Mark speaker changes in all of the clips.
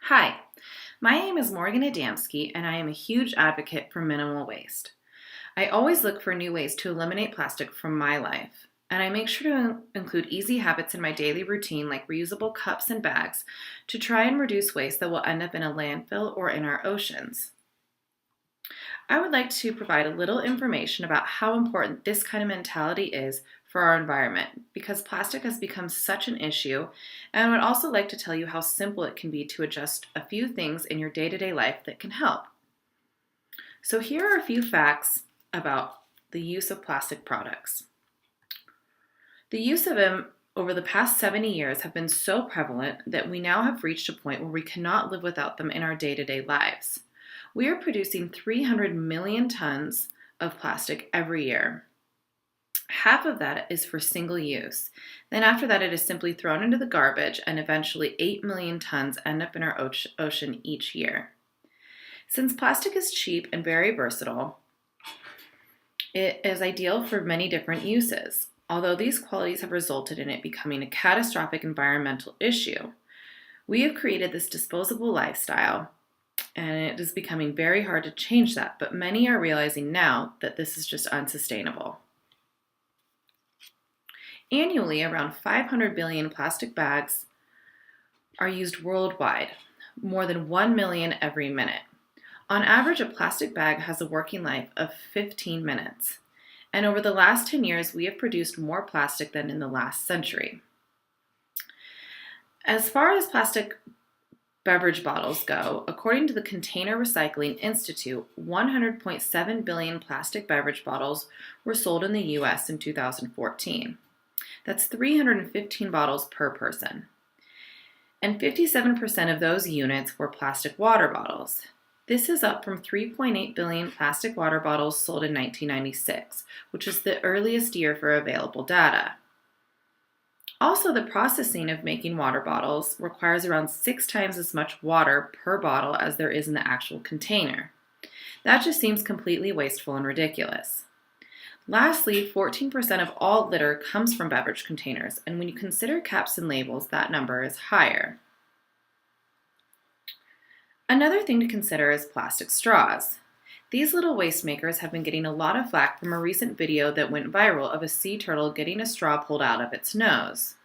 Speaker 1: Hi, my name is Morgan Adamski, and I am a huge advocate for minimal waste. I always look for new ways to eliminate plastic from my life, and I make sure to include easy habits in my daily routine like reusable cups and bags to try and reduce waste that will end up in a landfill or in our oceans. I would like to provide a little information about how important this kind of mentality is for our environment because plastic has become such an issue, and I would also like to tell you how simple it can be to adjust a few things in your day to day life that can help. So, here are a few facts about the use of plastic products. The use of them over the past 70 years have been so prevalent that we now have reached a point where we cannot live without them in our day to day lives. We are producing 300 million tons of plastic every year. Half of that is for single use. Then after that, it is simply thrown into the garbage, and eventually 8 million tons end up in our ocean each year. Since plastic is cheap and very versatile, it is ideal for many different uses. Although these qualities have resulted in it becoming a catastrophic environmental issue, we have created this disposable lifestyle, and it is becoming very hard to change that, but many are realizing now that this is just unsustainable. Annually, around 500 billion plastic bags are used worldwide, more than 1 million every minute. On average, a plastic bag has a working life of 15 minutes, and over the last 10 years, we have produced more plastic than in the last century. As far as plastic beverage bottles go, according to the Container Recycling Institute, 100.7 billion plastic beverage bottles were sold in the US in 2014. That's 315 bottles per person. And 57% of those units were plastic water bottles. This is up from 3.8 billion plastic water bottles sold in 1996, which is the earliest year for available data. Also, the processing of making water bottles requires around 6 times as much water per bottle as there is in the actual container. That just seems completely wasteful and ridiculous. Lastly, 14% of all litter comes from beverage containers, and when you consider caps and labels, that number is higher. Another thing to consider is plastic straws. These little waste makers have been getting a lot of flack from a recent video that went viral of a sea turtle getting a straw pulled out of its nose.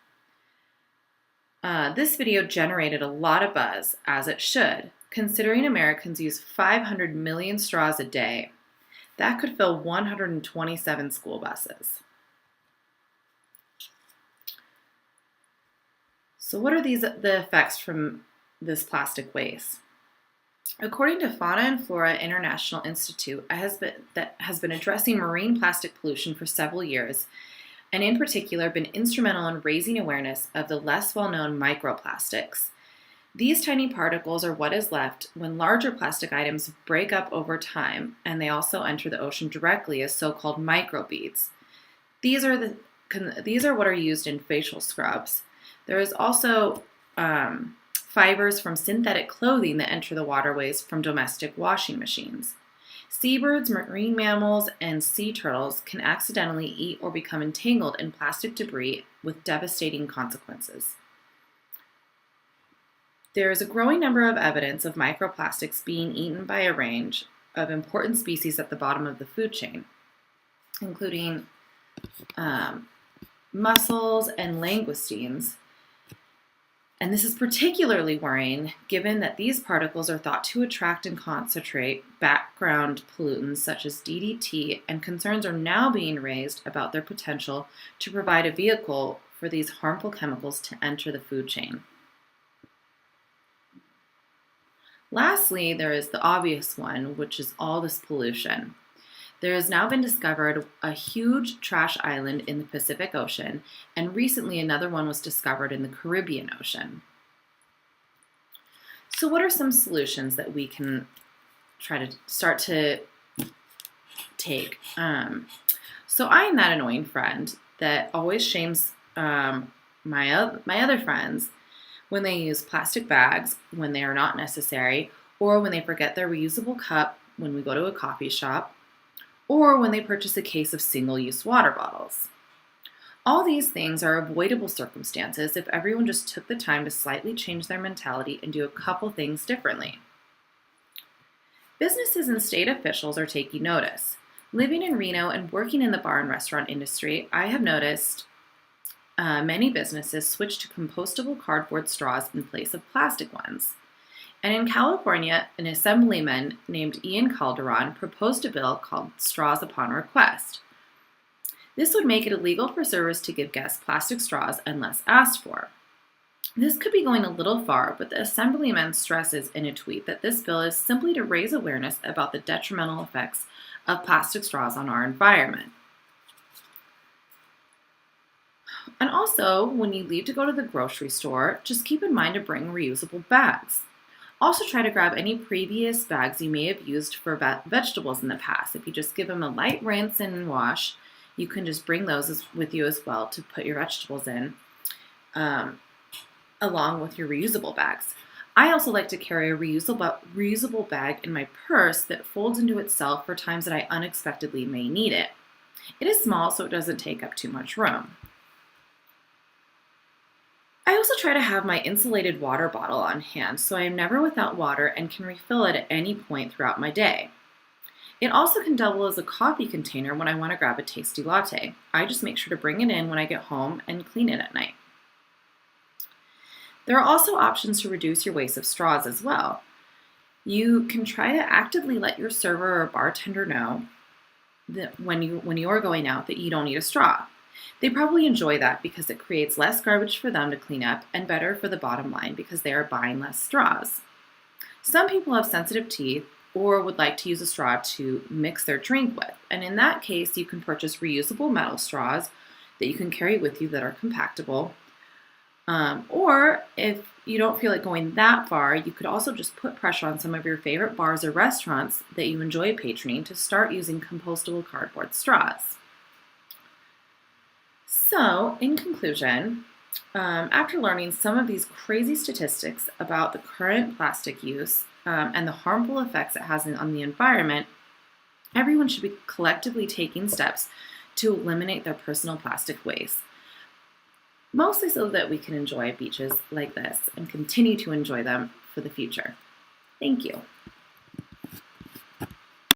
Speaker 1: This video generated a lot of buzz, as it should, considering Americans use 500 million straws a day. That could fill 127 school buses. So what are the effects from this plastic waste? According to Fauna and Flora International Institute, that has been addressing marine plastic pollution for several years, and in particular been instrumental in raising awareness of the less well-known microplastics. These tiny particles are what is left when larger plastic items break up over time, and they also enter the ocean directly as so-called microbeads. These are what are used in facial scrubs. There is also fibers from synthetic clothing that enter the waterways from domestic washing machines. Seabirds, marine mammals, and sea turtles can accidentally eat or become entangled in plastic debris with devastating consequences. There is a growing number of evidence of microplastics being eaten by a range of important species at the bottom of the food chain, including mussels and langoustines. And this is particularly worrying given that these particles are thought to attract and concentrate background pollutants such as DDT, and concerns are now being raised about their potential to provide a vehicle for these harmful chemicals to enter the food chain. Lastly, there is the obvious one, which is all this pollution. There has now been discovered a huge trash island in the Pacific Ocean, and recently another one was discovered in the Caribbean Ocean. So what are some solutions that we can try to start to take? So I am that annoying friend that always shames my other friends when they use plastic bags when they are not necessary, or when they forget their reusable cup when we go to a coffee shop, or when they purchase a case of single-use water bottles. All these things are avoidable circumstances if everyone just took the time to slightly change their mentality and do a couple things differently. Businesses and state officials are taking notice. Living in Reno and working in the bar and restaurant industry, I have noticed many businesses switch to compostable cardboard straws in place of plastic ones. And in California, an assemblyman named Ian Calderon proposed a bill called Straws Upon Request. This would make it illegal for servers to give guests plastic straws unless asked for. This could be going a little far, but the assemblyman stresses in a tweet that this bill is simply to raise awareness about the detrimental effects of plastic straws on our environment. And also, when you leave to go to the grocery store, just keep in mind to bring reusable bags. Also try to grab any previous bags you may have used for vegetables in the past. If you just give them a light rinse and wash, you can just bring those with you as well to put your vegetables in, along with your reusable bags. I also like to carry a reusable bag in my purse that folds into itself for times that I unexpectedly may need it. It is small, so it doesn't take up too much room. I also try to have my insulated water bottle on hand so I am never without water and can refill it at any point throughout my day. It also can double as a coffee container when I want to grab a tasty latte. I just make sure to bring it in when I get home and clean it at night. There are also options to reduce your waste of straws as well. You can try to actively let your server or bartender know that when you are going out that you don't need a straw. They probably enjoy that because it creates less garbage for them to clean up and better for the bottom line because they are buying less straws. Some people have sensitive teeth or would like to use a straw to mix their drink with, and in that case you can purchase reusable metal straws that you can carry with you that are compactable. Or if you don't feel like going that far, you could also just put pressure on some of your favorite bars or restaurants that you enjoy patroning to start using compostable cardboard straws. So, in conclusion, after learning some of these crazy statistics about the current plastic use and the harmful effects it has on the environment, everyone should be collectively taking steps to eliminate their personal plastic waste. Mostly so that we can enjoy beaches like this and continue to enjoy them for the future. Thank you.